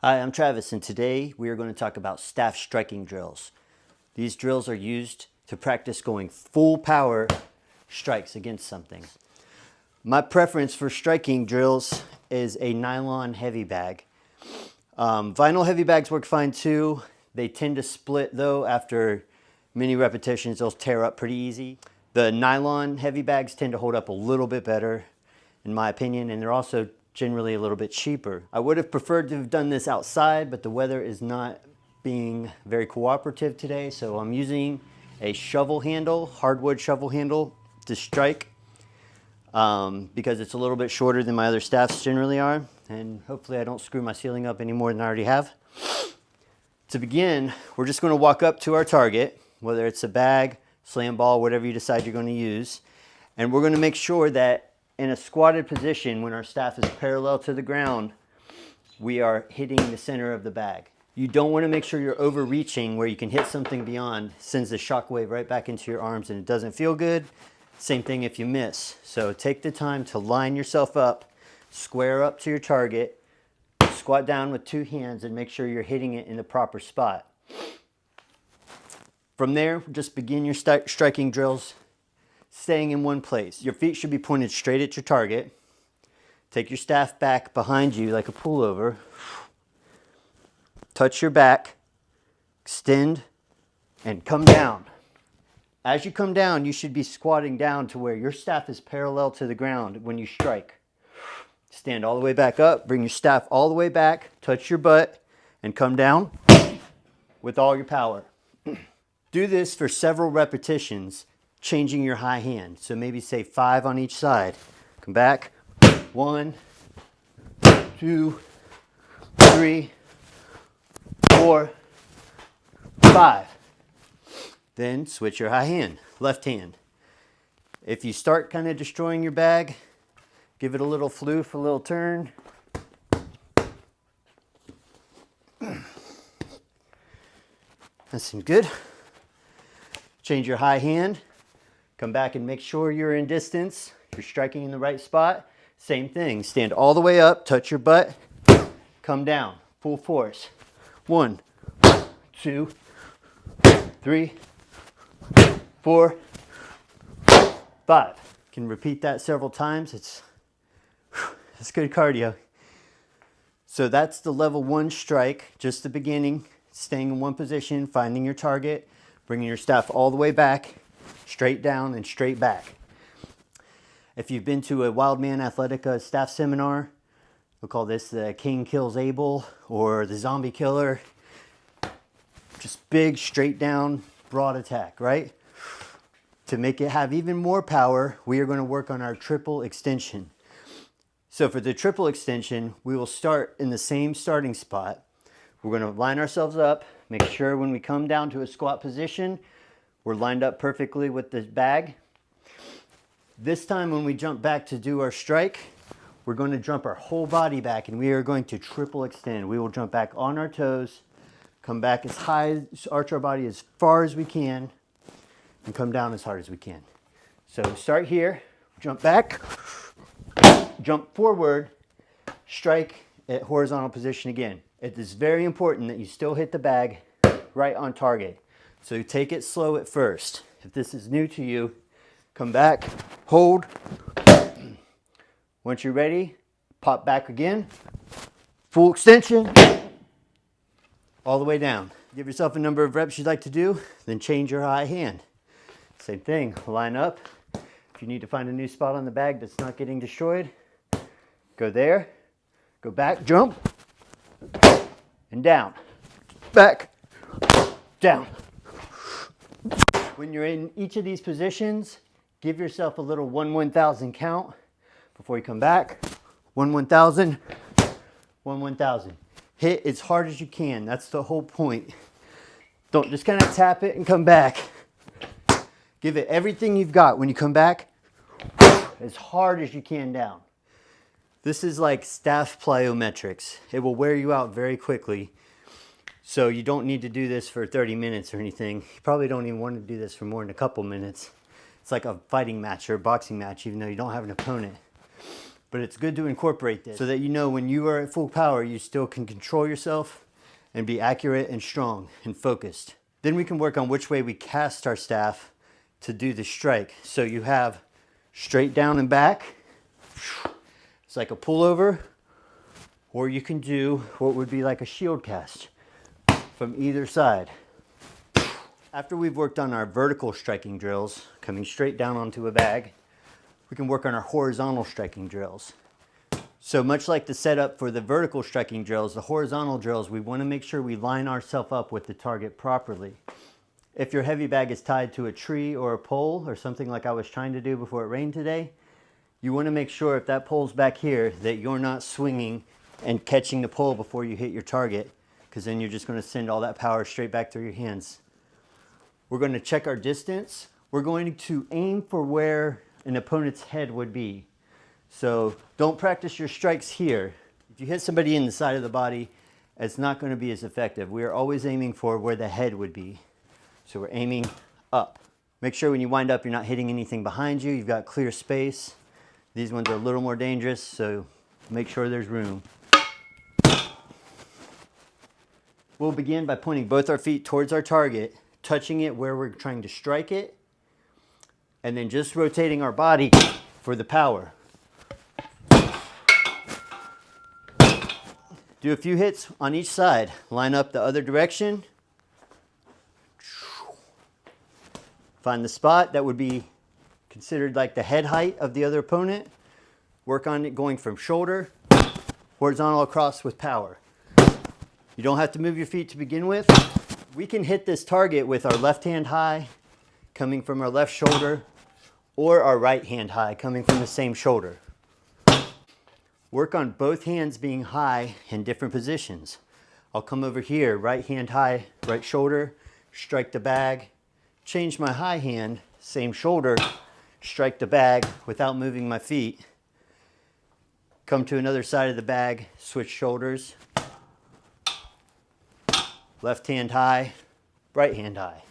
Hi, I'm Travis, and today we are going to talk about staff striking drills. These drills are used to practice going full power strikes against something. My preference for striking drills is a nylon heavy bag. Vinyl heavy bags work fine too. They tend to split though after many repetitions. They'll tear up pretty easy. The nylon heavy bags tend to hold up a little bit better in my opinion, and they're also generally a little bit cheaper. I would have preferred to have done this outside, but the weather is not being very cooperative today, so I'm using a shovel handle, hardwood shovel handle to strike because it's a little bit shorter than my other staffs generally are, and hopefully I don't screw my ceiling up any more than I already have. To begin, we're just going to walk up to our target, whether it's a bag, slam ball, whatever you decide you're going to use, and we're going to make sure that in a squatted position, when our staff is parallel to the ground, we are hitting the center of the bag. You don't want to make sure you're overreaching where you can hit something beyond, sends the shockwave right back into your arms and it doesn't feel good. Same thing if you miss. So take the time to line yourself up, square up to your target, squat down with two hands and make sure you're hitting it in the proper spot. From there, just begin your striking drills, staying in one place. Your feet should be pointed straight at your target. Take your staff back behind you like a pullover. Touch your back, extend, and come down. As you come down, you should be squatting down to where your staff is parallel to the ground when you strike. Stand all the way back up, bring your staff all the way back, touch your butt, and come down with all your power. Do this for several repetitions, changing your high hand. So maybe say 5 on each side. Come back. 1, 2, 3, 4, 5. Then switch your high hand, left hand. If you start kind of destroying your bag, give it a little floof, a little turn. That seems good. Change your high hand. Come back and make sure you're in distance. You're striking in the right spot. Same thing. Stand all the way up, touch your butt, come down, full force. 1, 2, 3, 4, 5. You can repeat that several times. It's good cardio. So that's the level 1 strike, just the beginning. Staying in one position, finding your target, bringing your staff all the way back, straight down and straight back. If you've been to a Wildman Athletica staff seminar, we'll call this the King Kills Abel or the Zombie Killer. Just big, straight down, broad attack, right? To make it have even more power, we are going to work on our triple extension. So for the triple extension, we will start in the same starting spot. We're going to line ourselves up, make sure when we come down to a squat position, we're lined up perfectly with the bag. This time when we jump back to do our strike, we're going to jump our whole body back and we are going to triple extend. We will jump back on our toes, come back as high, arch our body as far as we can, and come down as hard as we can. So start here, jump back, jump forward, strike at horizontal position again. It is very important that you still hit the bag right on target. So take it slow at first. If this is new to you, come back, hold. Once you're ready, pop back again. Full extension, all the way down. Give yourself a number of reps you'd like to do, then change your high hand. Same thing, line up. If you need to find a new spot on the bag that's not getting destroyed, go there, go back, jump, and down. Back, down. When you're in each of these positions, give yourself a little 1/1000 count before you come back. 1/1000, 1/1000. Hit as hard as you can. That's the whole point. Don't just kind of tap it and come back. Give it everything you've got. When you come back, as hard as you can down. This is like staff plyometrics. It will wear you out very quickly. So you don't need to do this for 30 minutes or anything. You probably don't even want to do this for more than a couple minutes. It's like a fighting match or a boxing match, even though you don't have an opponent. But it's good to incorporate this so that you know when you are at full power, you still can control yourself and be accurate and strong and focused. Then we can work on which way we cast our staff to do the strike. So you have straight down and back. It's like a pullover, or you can do what would be like a shield cast from either side. After we've worked on our vertical striking drills, coming straight down onto a bag, we can work on our horizontal striking drills. So much like the setup for the vertical striking drills, the horizontal drills, we want to make sure we line ourselves up with the target properly. If your heavy bag is tied to a tree or a pole or something like I was trying to do before it rained today, you want to make sure if that pole's back here that you're not swinging and catching the pole before you hit your target, because then you're just going to send all that power straight back through your hands. We're going to check our distance. We're going to aim for where an opponent's head would be. So don't practice your strikes here. If you hit somebody in the side of the body, it's not going to be as effective. We are always aiming for where the head would be. So we're aiming up. Make sure when you wind up, you're not hitting anything behind you. You've got clear space. These ones are a little more dangerous, so make sure there's room. We'll begin by pointing both our feet towards our target, touching it where we're trying to strike it, and then just rotating our body for the power. Do a few hits on each side. Line up the other direction. Find the spot that would be considered like the head height of the other opponent. Work on it going from shoulder, horizontal across with power. You don't have to move your feet to begin with. We can hit this target with our left hand high coming from our left shoulder, or our right hand high coming from the same shoulder. Work on both hands being high in different positions. I'll come over here, right hand high, right shoulder, strike the bag, change my high hand, same shoulder, strike the bag without moving my feet. Come to another side of the bag, switch shoulders. Left hand high, right hand high.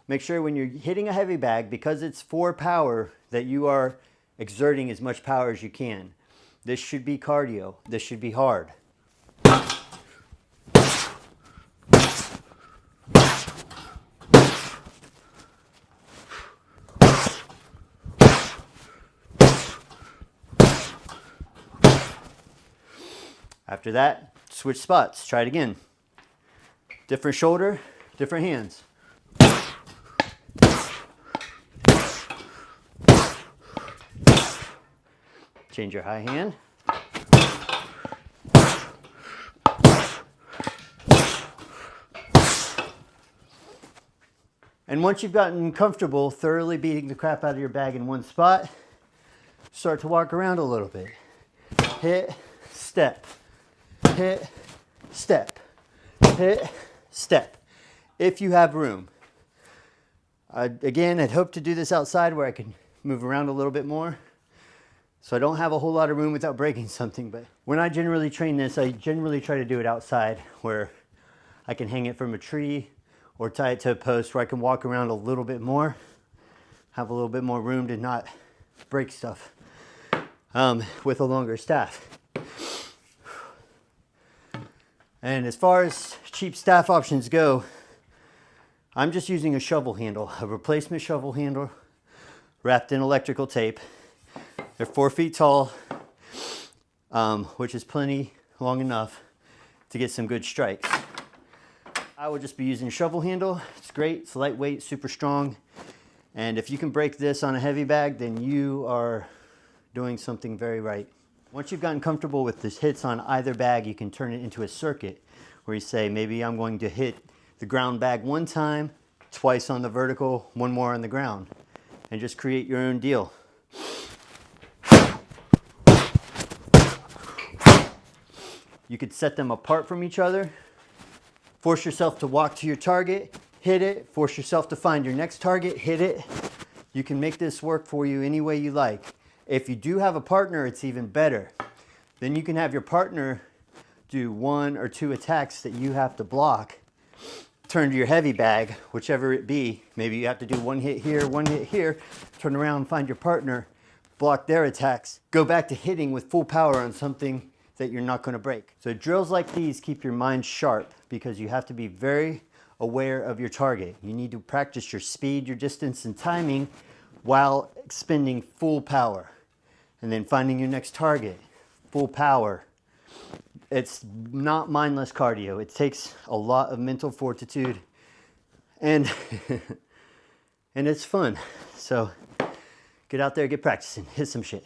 Make sure when you're hitting a heavy bag, because it's for power, that you are exerting as much power as you can. This should be cardio. This should be hard. After that, switch spots. Try it again. Different shoulder, different hands. Change your high hand. And once you've gotten comfortable thoroughly beating the crap out of your bag in one spot, start to walk around a little bit. Hit, step. Hit, step. Hit, step. If you have room. Again, I'd hope to do this outside where I can move around a little bit more. So I don't have a whole lot of room without breaking something, but when I generally train this, I generally try to do it outside where I can hang it from a tree or tie it to a post where I can walk around a little bit more, have a little bit more room to not break stuff with a longer staff. And as far as cheap staff options go, I'm just using a shovel handle, a replacement shovel handle wrapped in electrical tape. They're 4 feet tall, which is plenty long enough to get some good strikes. I will just be using a shovel handle. It's great, it's lightweight, super strong. And if you can break this on a heavy bag, then you are doing something very right. Once you've gotten comfortable with the hits on either bag, you can turn it into a circuit where you say, maybe I'm going to hit the ground bag one time, twice on the vertical, one more on the ground, and just create your own deal. You could set them apart from each other. Force yourself to walk to your target, hit it. Force yourself to find your next target, hit it. You can make this work for you any way you like. If you do have a partner, it's even better. Then you can have your partner do 1 or 2 attacks that you have to block. Turn to your heavy bag, whichever it be. Maybe you have to do 1 hit here, 1 hit here. Turn around, find your partner, block their attacks, go back to hitting with full power on something that you're not going to break. So drills like these keep your mind sharp because you have to be very aware of your target. You need to practice your speed, your distance, and timing while expending full power. And then finding your next target, full power. It's not mindless cardio. It takes a lot of mental fortitude and and it's fun. So get out there, get practicing, hit some shit.